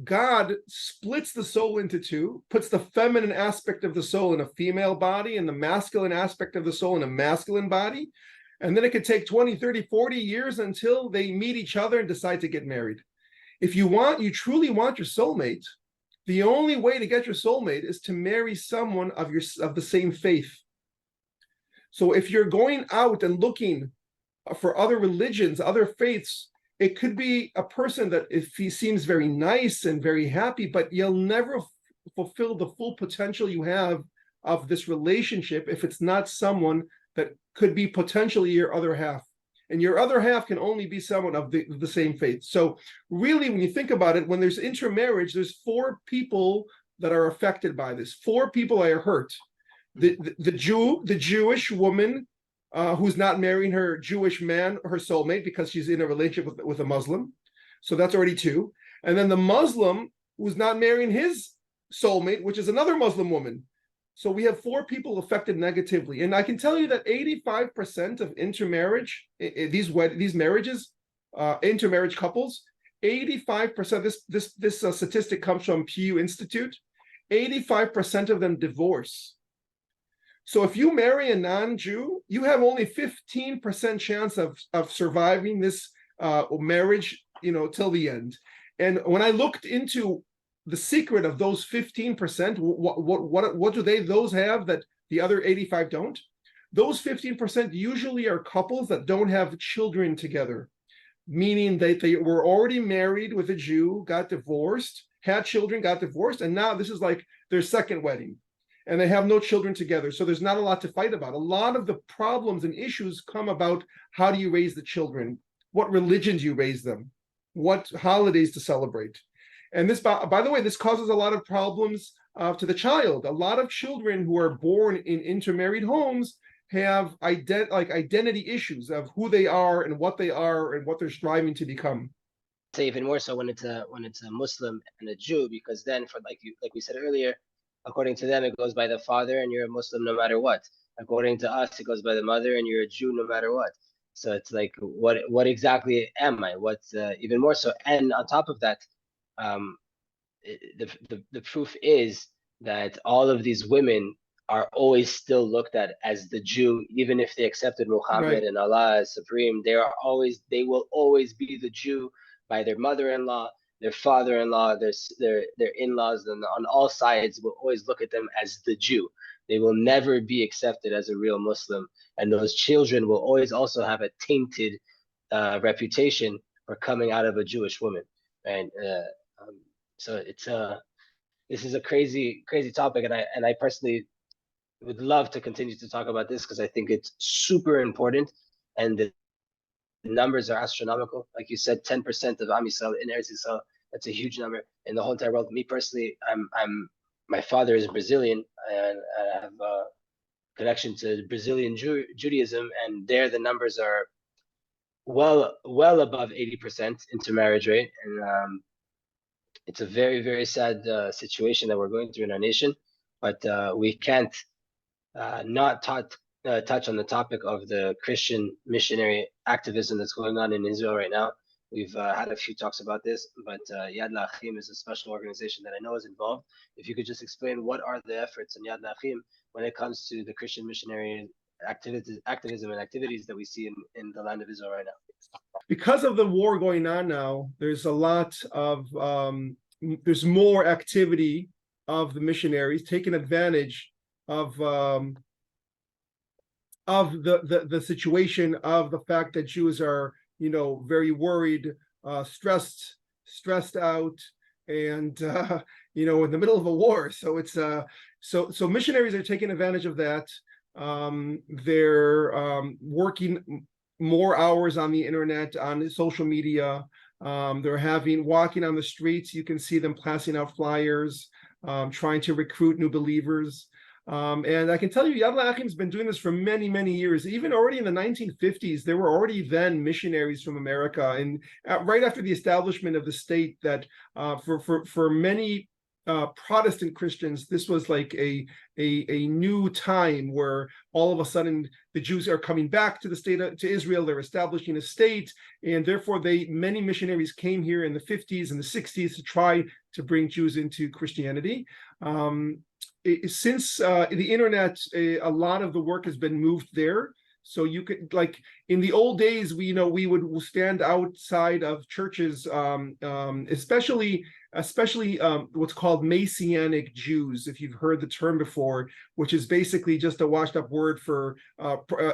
Speaker 2: God splits the soul into two, puts the feminine aspect of the soul in a female body and the masculine aspect of the soul in a masculine body. And then it could take 20, 30, 40 years until they meet each other and decide to get married. If you truly want your soulmate, The only way to get your soulmate is to marry someone of the same faith. So if you're going out and looking for other religions, other faiths, it could be a person that if he seems very nice and very happy, but you'll never fulfill the full potential you have of this relationship if it's not someone that could be potentially your other half. And your other half can only be someone of the same faith. So really, when you think about it, when there's intermarriage, there's 4 people that are affected by this. 4 people are hurt. The Jewish woman who's not marrying her Jewish man, her soulmate, because she's in a relationship with a Muslim. So that's already 2. And then the Muslim who's not marrying his soulmate, which is another Muslim woman. So we have 4 people affected negatively. And I can tell you that 85% of intermarriage, these marriages, intermarriage couples, 85%, this statistic comes from Pew Institute, 85% of them divorce. So if you marry a non-Jew, you have only 15% chance of surviving this marriage, till the end. And when I looked into the secret of those 15%, what do those have that the other 85 don't? Those 15% usually are couples that don't have children together, meaning that they were already married with a Jew, got divorced, had children, got divorced, and now this is like their second wedding, and they have no children together. So there's not a lot to fight about. A lot of the problems and issues come about how do you raise the children, what religion do you raise them, what holidays to celebrate. And this, by the way, this causes a lot of problems to the child. A lot of children who are born in intermarried homes have identity issues of who they are and what they're striving to become.
Speaker 1: Say even more so when it's a Muslim and a Jew, because then for like we said earlier, according to them it goes by the father and you're a Muslim no matter what. According to us it goes by the mother and you're a Jew no matter what. So it's like what exactly am I? What's even more so, and on top of that. The proof is that all of these women are always still looked at as the Jew, even if they accepted Muhammad
Speaker 2: Right.
Speaker 1: and Allah as supreme. They will always be the Jew by their mother-in-law, their father-in-law, their in-laws, and on all sides will always look at them as the Jew. They will never be accepted as a real Muslim, and those children will always also have a tainted reputation for coming out of a Jewish woman, right? So this is a crazy topic, and I personally would love to continue to talk about this because I think it's super important, and the numbers are astronomical. Like you said, 10% of Am Yisrael in Eretz Yisrael, that's a huge number in the whole entire world. Me personally, my father is Brazilian, and I have a connection to Brazilian Judaism, and there the numbers are well above 80% intermarriage rate, and it's a very, very sad situation that we're going through in our nation, but we can't not touch on the topic of the Christian missionary activism that's going on in Israel right now. We've had a few talks about this, but Yad L Achim is a special organization that I know is involved. If you could just explain what are the efforts in Yad L Achim when it comes to the Christian missionary activism and activities that we see in the land of Israel right now.
Speaker 2: Because of the war going on now, there's a lot of there's more activity of the missionaries taking advantage of the situation, of the fact that Jews are very worried, stressed out, and in the middle of a war. So it's so missionaries are taking advantage of that. They're working more hours on the internet, on social media. They're walking on the streets. You can see them passing out flyers, trying to recruit new believers. And I can tell you, Yad L Achim has been doing this for many, many years. Even already in the 1950s, there were already then missionaries from America. And right after the establishment of the state, that for many Protestant Christians, this was like a new time where all of a sudden the Jews are coming back to the state to Israel. They're establishing a state, and therefore many missionaries came here in the 50s and the 60s to try to bring Jews into Christianity. Since the internet, a lot of the work has been moved there. So you could, like in the old days, we would stand outside of churches, especially what's called Messianic Jews, if you've heard the term before, which is basically just a washed up word for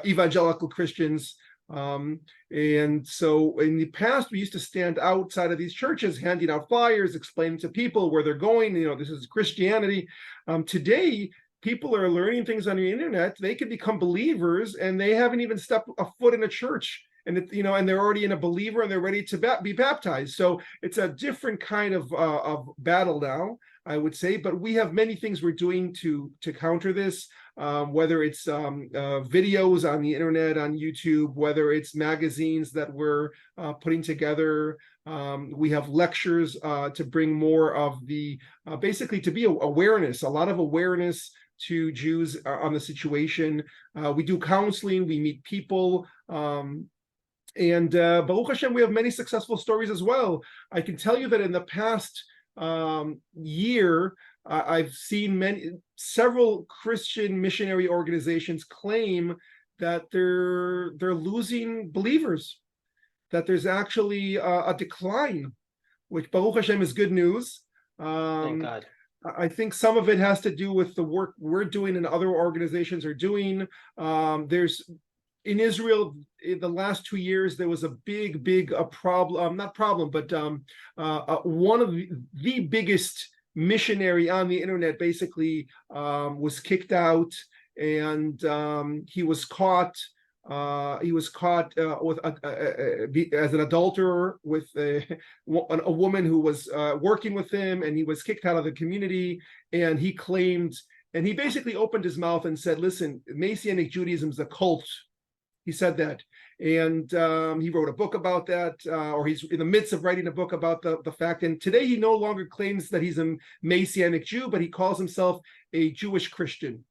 Speaker 2: evangelical Christians. And so in the past, we used to stand outside of these churches, handing out flyers, explaining to people where they're going. This is Christianity. Today, people are learning things on the internet. They can become believers, and they haven't even stepped a foot in a church. And and they're already in a believer, and they're ready to be baptized. So it's a different kind of battle now, I would say. But we have many things we're doing to counter this. Whether it's videos on the internet, on YouTube, whether it's magazines that we're putting together. We have lectures to bring more of the, basically to be awareness, a lot of awareness to Jews on the situation. We do counseling, we meet people, and Baruch Hashem, we have many successful stories as well. I can tell you that in the past year, I've seen several Christian missionary organizations claim that they're losing believers, that there's actually a decline, which Baruch Hashem is good news.
Speaker 1: Thank God.
Speaker 2: I think some of it has to do with the work we're doing and other organizations are doing. There's in Israel, in the last 2 years, there was a big problem, not problem, but one of the biggest missionary on the internet basically was kicked out, and he was caught. He was caught with as an adulterer with a woman who was working with him, and he was kicked out of the community. And he claimed, and he basically opened his mouth and said, "Listen, Messianic Judaism is a cult." He said that, and he wrote a book about that, or he's in the midst of writing a book about the fact. And today he no longer claims that he's a Messianic Jew, but he calls himself a Jewish Christian.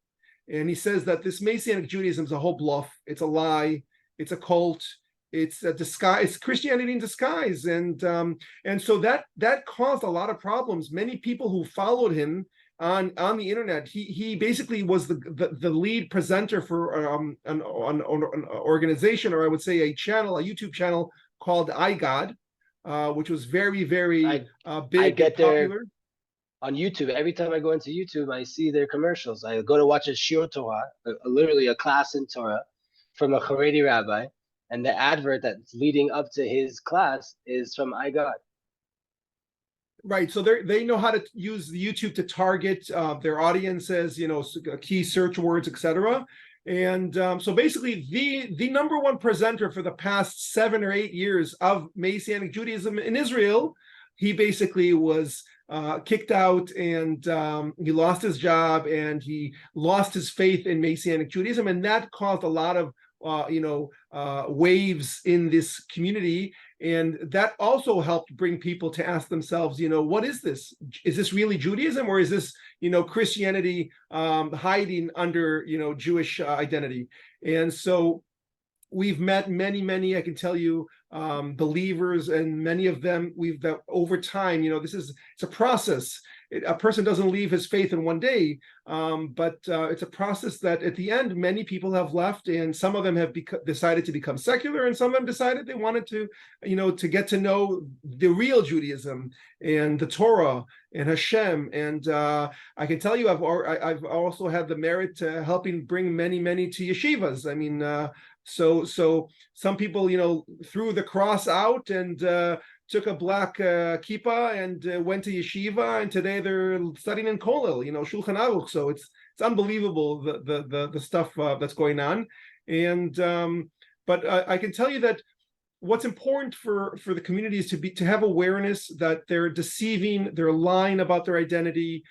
Speaker 2: And he says that this Messianic Judaism is a whole bluff. It's a lie. It's a cult. It's a disguise. It's Christianity in disguise. And so that caused a lot of problems. Many people who followed him on the internet, he basically was the lead presenter for an organization, or I would say a YouTube channel called iGod, which was very big and popular.
Speaker 1: On YouTube, every time I go into YouTube, I see their commercials. I go to watch a shiur Torah, literally a class in Torah from a Haredi rabbi, and the advert that's leading up to his class is from iGod.
Speaker 2: Right, so they know how to use the YouTube to target their audiences, key search words, etc. And so basically, the number one presenter for the past 7 or 8 years of Messianic Judaism in Israel, he basically was kicked out, and he lost his job, and he lost his faith in Messianic Judaism, and that caused a lot of waves in this community. And that also helped bring people to ask themselves, what is this? Is this really Judaism, or is this, Christianity hiding under, Jewish identity? And so we've met many, I can tell you, believers, and many of them that over time, it's a process. A person doesn't leave his faith in one day, but it's a process that at the end, many people have left, and some of them have decided to become secular, and some of them decided they wanted to, to get to know the real Judaism and the Torah and Hashem. And I can tell you, I've also had the merit to helping bring many to yeshivas. I mean, so some people, threw the cross out and took a black kippah and went to yeshiva, and today they're studying in Kollel, Shulchan Aruch. So it's unbelievable the stuff that's going on. And but I can tell you that what's important for the community is to have awareness that they're deceiving, they're lying about their identity,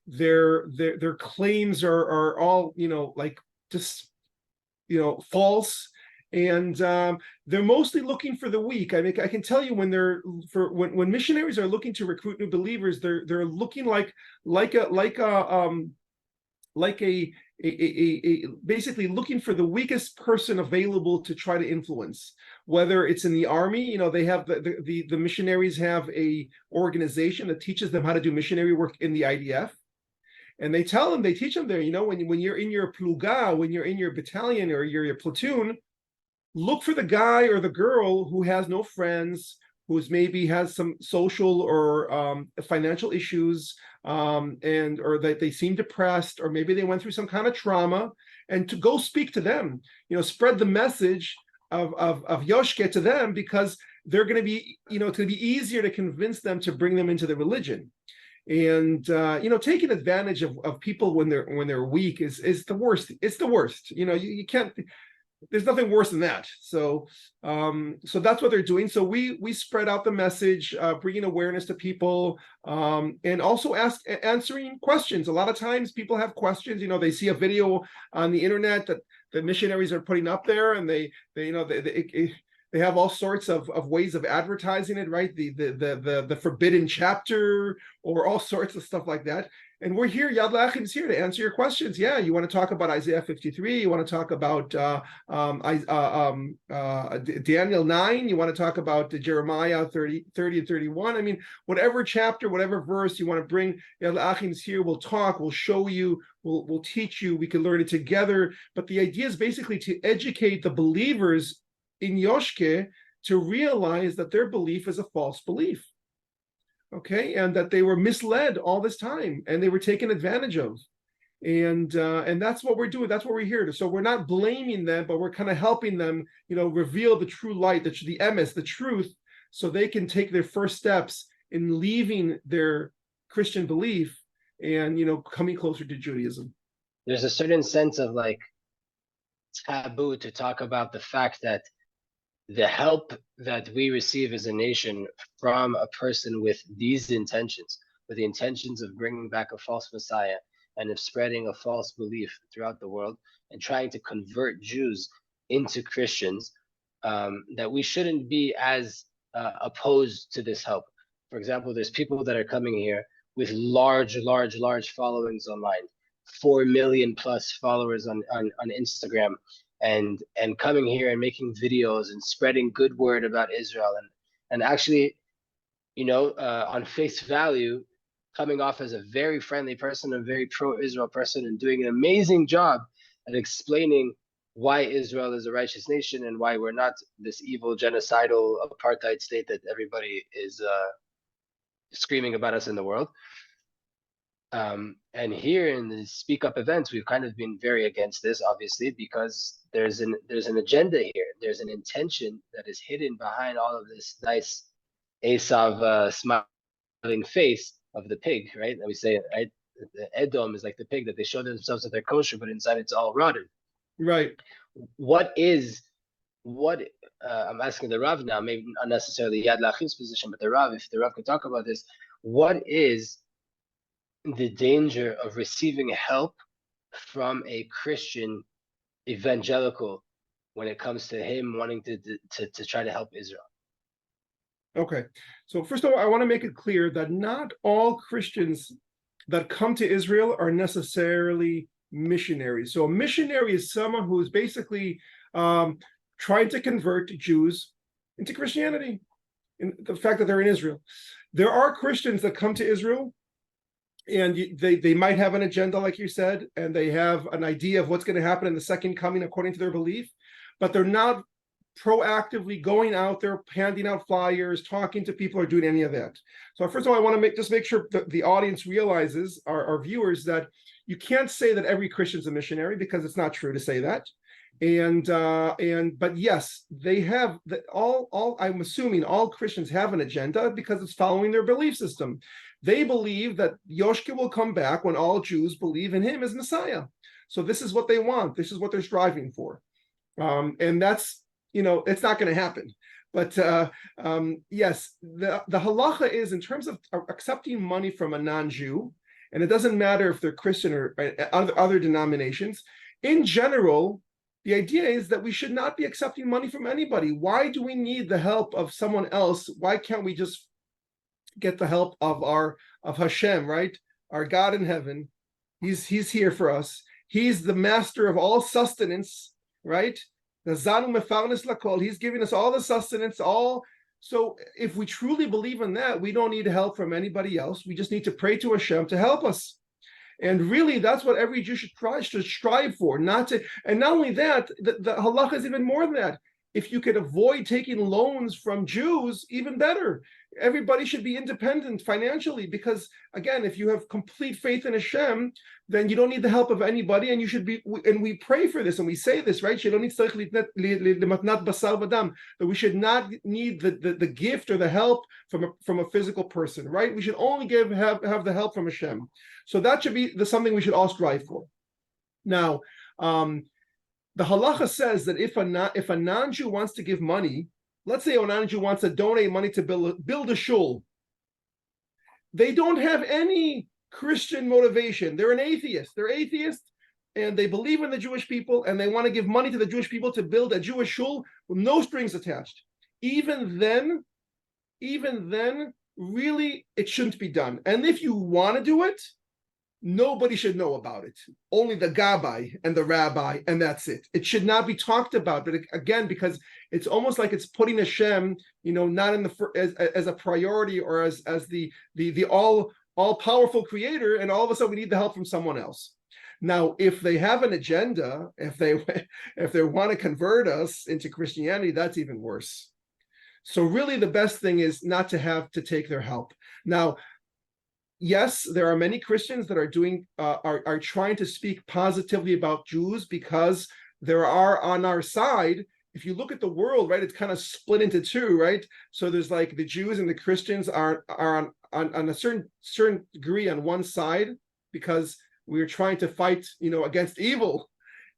Speaker 2: their claims are all false. And they're mostly looking for the weak. I mean, I can tell you when missionaries are looking to recruit new believers, they're looking like basically looking for the weakest person available to try to influence. Whether it's in the army, they have the missionaries have a organization that teaches them how to do missionary work in the IDF. And they tell them, they teach them there, when you're in your pluga, when you're in your battalion or your platoon, look for the guy or the girl who has no friends, who's maybe has some social or financial issues, or that they seem depressed, or maybe they went through some kind of trauma, and to go speak to them, spread the message of Yoshke to them, because they're going to be, it's going to be easier to convince them to bring them into the religion. And taking advantage of people when they're weak is the worst. It's the worst. You can't. There's nothing worse than that. So that's what they're doing. So we spread out the message, bringing awareness to people, and also answering questions. A lot of times people have questions. They see a video on the internet that the missionaries are putting up there, and they have all sorts of ways of advertising it, right? The forbidden chapter, or all sorts of stuff like that. And we're here, YadLAchim is here to answer your questions. Yeah, you want to talk about Isaiah 53, you want to talk about Daniel 9, you want to talk about Jeremiah 30 and 31. I mean, whatever chapter, whatever verse you want to bring, YadLAchim is here. We'll talk, we'll show you, we'll teach you, we can learn it together. But the idea is basically to educate the believers in Yoshke to realize that their belief is a false belief. Okay, and that they were misled all this time, and they were taken advantage of, and that's what we're doing. That's what we're here to. So we're not blaming them, but we're kind of helping them, reveal the true light, the emes, the truth, so they can take their first steps in leaving their Christian belief and coming closer to Judaism.
Speaker 1: There's a certain sense of like taboo to talk about the fact that the help that we receive as a nation from a person with these intentions, with the intentions of bringing back a false Messiah and of spreading a false belief throughout the world and trying to convert Jews into Christians, that we shouldn't be as opposed to this help. For example, there's people that are coming here with large followings online, 4 million plus followers on Instagram, and coming here and making videos and spreading good word about Israel, and actually, on face value, coming off as a very friendly person, a very pro-Israel person, and doing an amazing job at explaining why Israel is a righteous nation and why we're not this evil genocidal apartheid state that everybody is screaming about us in the world. And here in the Speak Up events, we've kind of been very against this, obviously, because there's an agenda here. There's an intention that is hidden behind all of this nice Esav smiling face of the pig, right? And we say, right, the Edom is like the pig that they show themselves that they're kosher, but inside it's all rotten.
Speaker 2: Right.
Speaker 1: I'm asking the Rav now, maybe not necessarily YadLAchim's position, but the Rav, if the Rav could talk about this, what is the danger of receiving help from a Christian evangelical when it comes to him wanting to try to help Israel?
Speaker 2: Okay, so first of all, I want to make it clear that not all Christians that come to Israel are necessarily missionaries. So a missionary is someone who is basically trying to convert Jews into Christianity, in the fact that they're in Israel. There are Christians that come to Israel, and they might have an agenda, like you said, and they have an idea of what's going to happen in the second coming according to their belief, but they're not proactively going out there, handing out flyers, talking to people, or doing any of that. So first of all, I want to make sure that the audience realizes, our viewers, that you can't say that every Christian's a missionary, because it's not true to say that. But yes, they have all I'm assuming all Christians have an agenda, because it's following their belief system. They believe that Yoshke will come back when all Jews believe in him as Messiah. So this is what they want. This is what they're striving for. And that's, it's not going to happen. But yes, the halacha is, in terms of accepting money from a non-Jew, and it doesn't matter if they're Christian or other denominations, in general, the idea is that we should not be accepting money from anybody. Why do we need the help of someone else? Why can't we just get the help of Hashem, right? Our God in heaven. He's here for us. He's the master of all sustenance, right? He's giving us all the sustenance, so if we truly believe in that, we don't need help from anybody else. We just need to pray to Hashem to help us. And really, that's what every Jew should strive for, not to. And not only that, the halacha is even more than that. If you could avoid taking loans from Jews, even better. Everybody should be independent financially, because again, if you have complete faith in Hashem, then you don't need the help of anybody, and you should be. And we pray for this, and we say this, right? That we should not need the gift or the help from a physical person, right? We should only have the help from Hashem. So that should be something we should all strive for. Now, the halacha says that if a non-Jew wants to give money, let's say a non-Jew wants to donate money to build a shul, they don't have any Christian motivation. They're an atheist. They're atheist, and they believe in the Jewish people, and they want to give money to the Jewish people to build a Jewish shul with no strings attached. Even then, really, it shouldn't be done. And if you want to do it, nobody should know about it. Only the gabbai and the rabbi, and that's it. It should not be talked about. But again, because it's almost like it's putting Hashem, not in as a priority, or as the all powerful creator, and all of a sudden we need the help from someone else. Now, if they have an agenda, if they want to convert us into Christianity, that's even worse. So really, the best thing is not to have to take their help. Now, yes, there are many Christians that are trying to speak positively about Jews, because there are on our side. If you look at the world, right, it's kind of split into two, right? So there's like the Jews and the Christians are on a certain degree on one side, because we're trying to fight, against evil,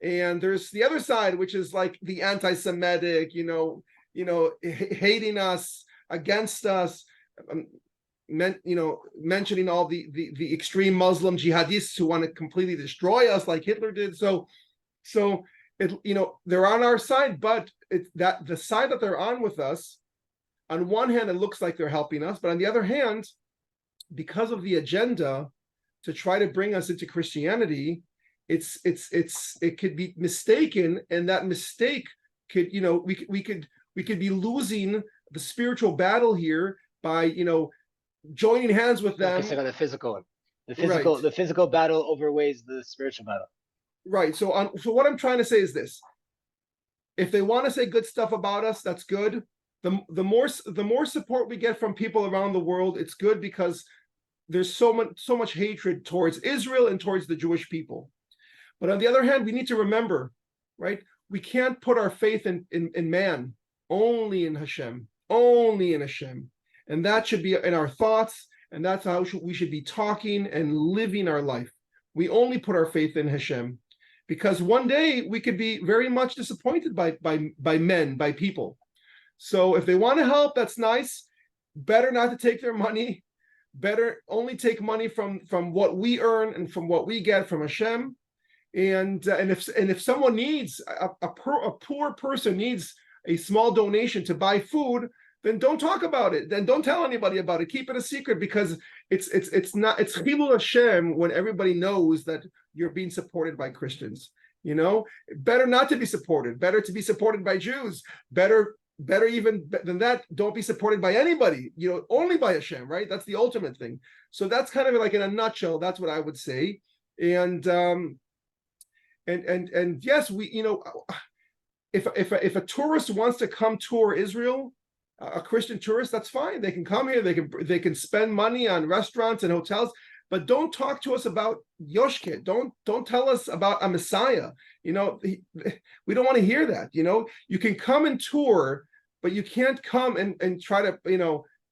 Speaker 2: and there's the other side, which is like the anti-Semitic, hating us, against us. Mentioning all the extreme Muslim jihadists who want to completely destroy us, like Hitler did. So they're on our side, but it's that the side that they're on with us, on one hand, it looks like they're helping us, but on the other hand, because of the agenda to try to bring us into Christianity, it could be mistaken, and that mistake could, we could be losing the spiritual battle here by, joining hands with them.
Speaker 1: Focusing on the physical one.
Speaker 2: Right.
Speaker 1: The physical battle overweighs the spiritual battle.
Speaker 2: Right. So what I'm trying to say is this: if they want to say good stuff about us, that's good. The more support we get from people around the world, it's good, because there's so much hatred towards Israel and towards the Jewish people. But on the other hand, we need to remember, right? We can't put our faith in man, only in Hashem, only in Hashem. And that should be in our thoughts, and that's how we should be talking and living our life. We only put our faith in Hashem, because one day we could be very much disappointed by men, by people. So if they want to help, that's nice. Better not to take their money. Better only take money from what we earn and from what we get from Hashem. And if someone needs a poor person needs a small donation to buy food, then don't talk about it. Then don't tell anybody about it. Keep it a secret, because it's Chilul Hashem when everybody knows that you're being supported by Christians. Better not to be supported. Better to be supported by Jews. Better even than that, don't be supported by anybody. Only by Hashem, right? That's the ultimate thing. So that's kind of like, in a nutshell, that's what I would say. And yes, we, if a tourist wants to come tour Israel, a Christian tourist, that's fine. They can come here. They can spend money on restaurants and hotels, but don't talk to us about Yoshke. Don't tell us about a Messiah. We don't want to hear that. You can come and tour, but you can't come and try to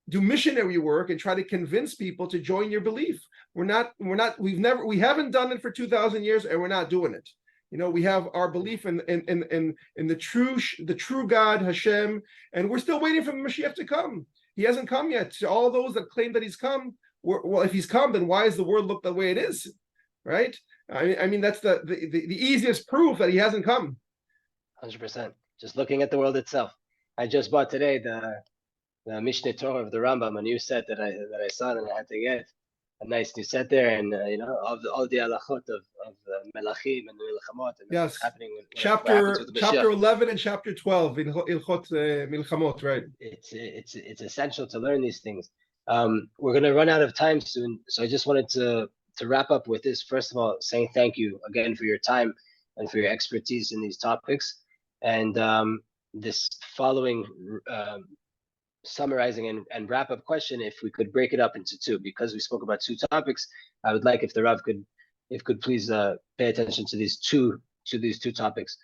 Speaker 2: do missionary work and try to convince people to join your belief. We haven't done it for 2,000 years, and we're not doing it. We have our belief in the true God, Hashem, and we're still waiting for the Mashiach to come. He hasn't come yet. To all those that claim that he's come, well, if he's come, then why does the world look the way it is, right? I mean that's the easiest proof that he hasn't come.
Speaker 1: 100%. Just looking at the world itself. I just bought today the Mishneh Torah of the Rambam, a new set that I saw and I had to get. A nice new set there, and all the halachot of the melachim and the milchamot, and
Speaker 2: yes,
Speaker 1: what's happening.
Speaker 2: Chapter 11 and chapter 12 in Ilchot Milchamot, right?
Speaker 1: It's essential to learn these things. We're going to run out of time soon, so I just wanted to to wrap up with this, first of all, saying thank you again for your time and for your expertise in these topics. And this following summarizing and wrap-up question, if we could break it up into two, because we spoke about two topics, I would like if the Rav could please pay attention to these two topics.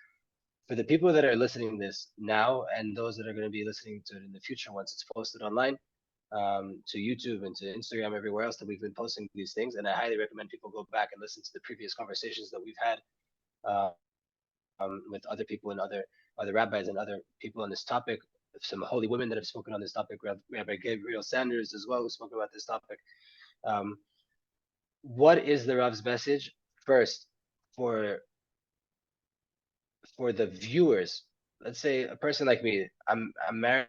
Speaker 1: For the people that are listening to this now and those that are going to be listening to it in the future once it's posted online, to YouTube and to Instagram, everywhere else that we've been posting these things, and I highly recommend people go back and listen to the previous conversations that we've had with other people and other rabbis and other people on this topic. Some holy women that have spoken on this topic, Rabbi Gabriel Sanders as well, who spoke about this topic. What is the Rav's message first for the viewers? Let's say a person like me, I'm married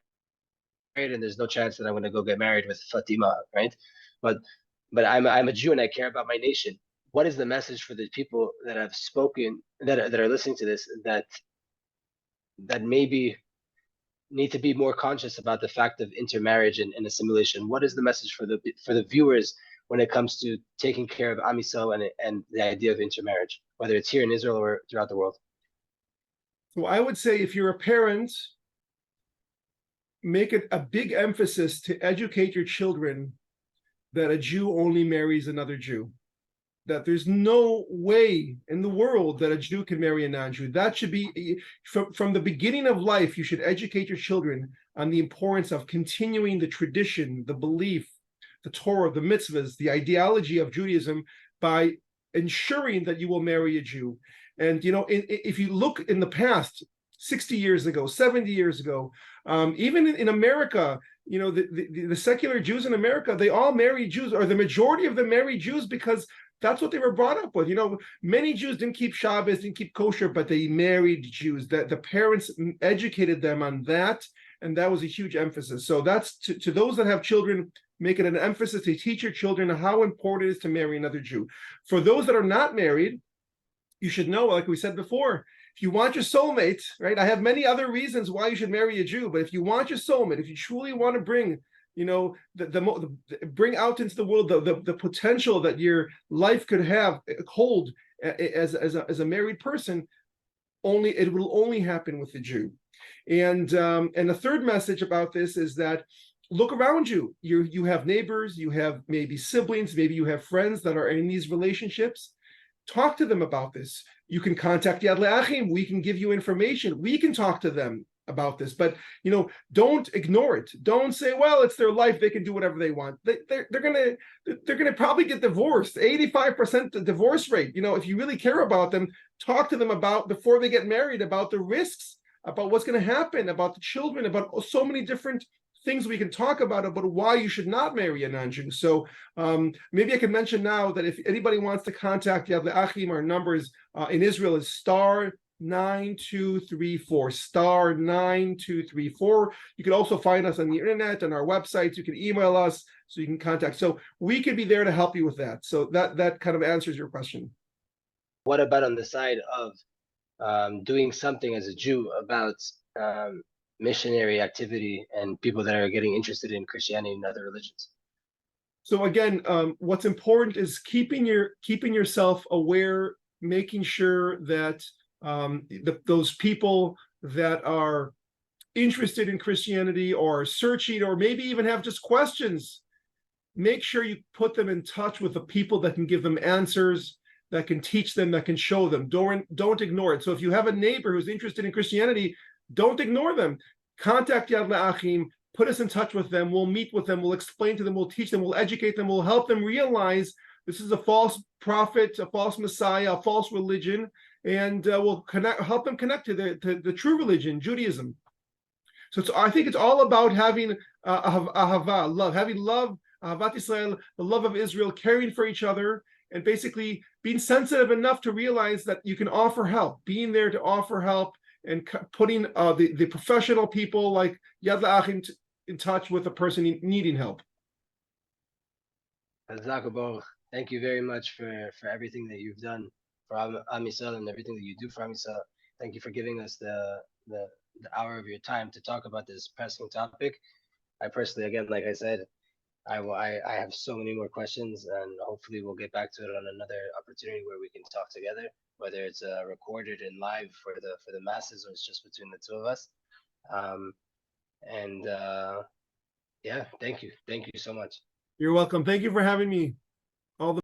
Speaker 1: and there's no chance that I'm going to go get married with Fatima, right? But I'm a Jew and I care about my nation. What is the message for the people that have spoken, that are listening to this, that maybe need to be more conscious about the fact of intermarriage and assimilation? What is the message for the viewers when it comes to taking care of Am Yisrael and the idea of intermarriage, whether it's here in Israel or throughout the world?
Speaker 2: So I would say, if you're a parent, make it a big emphasis to educate your children that a Jew only marries another Jew. That there's no way in the world that a Jew can marry a non-Jew. That should be, from the beginning of life, you should educate your children on the importance of continuing the tradition, the belief, the Torah, the mitzvahs, the ideology of Judaism by ensuring that you will marry a Jew. And, if you look in the past, 60 years ago, 70 years ago, even in America, the secular Jews in America, they all marry Jews, or the majority of them marry Jews because that's what they were brought up with. Many Jews didn't keep Shabbos, didn't keep kosher, but they married Jews. That the parents educated them on that, and that was a huge emphasis. So that's to those that have children, make it an emphasis to teach your children how important it is to marry another Jew. For those that are not married, you should know, like we said before, if you want your soulmate, right? I have many other reasons why you should marry a Jew, but if you want your soulmate, if you truly want to bring bring out into the world the potential that your life could hold as a married person, it will only happen with the Jew. And the third message about this is that look around you. You have neighbors, you have maybe siblings, maybe you have friends that are in these relationships. Talk to them about this. You can contact Yad L Achim. We can give you information. We can talk to them about this, but don't ignore it. Don't say, well, it's their life, they can do whatever they want. They're gonna probably get divorced. 85% divorce rate. If you really care about them, talk to them about, before they get married, about the risks, about what's going to happen, about the children, about so many different things we can talk about why you should not marry a non-Jew. So maybe I can mention now that if anybody wants to contact Yad L Achim, our numbers in Israel is *9234, *9234. You can also find us on the internet, on our websites. You can email us, so you can contact. So we could be there to help you with that. So that kind of answers your question.
Speaker 1: What about on the side of doing something as a Jew about missionary activity and people that are getting interested in Christianity and other religions?
Speaker 2: So again, what's important is keeping yourself aware, making sure that those people that are interested in Christianity or searching, or maybe even have just questions, make sure you put them in touch with the people that can give them answers, that can teach them, that can show them. Don't ignore it. So if you have a neighbor who's interested in Christianity, don't ignore them. Contact Yad L Achim, put us in touch with them. We'll meet with them. We'll explain to them. We'll teach them. We'll educate them. We'll help them realize this is a false prophet, a false Messiah, a false religion, and we'll help them connect to the true religion, Judaism. So I think it's all about having ahava, love, having love, ahavatisrael, the love of Israel, caring for each other, and basically being sensitive enough to realize that you can offer help, being there to offer help, and putting the professional people like Yad L Achim in touch with a person needing help.
Speaker 1: Thank you very much for everything that you've done for Am Yisrael and everything that you do for Am Yisrael. Thank you for giving us the hour of your time to talk about this pressing topic. I personally, again, like I said, I have so many more questions, and hopefully we'll get back to it on another opportunity where we can talk together, whether it's recorded and live for the masses or it's just between the two of us. And yeah, thank you so much.
Speaker 2: You're welcome. Thank you for having me.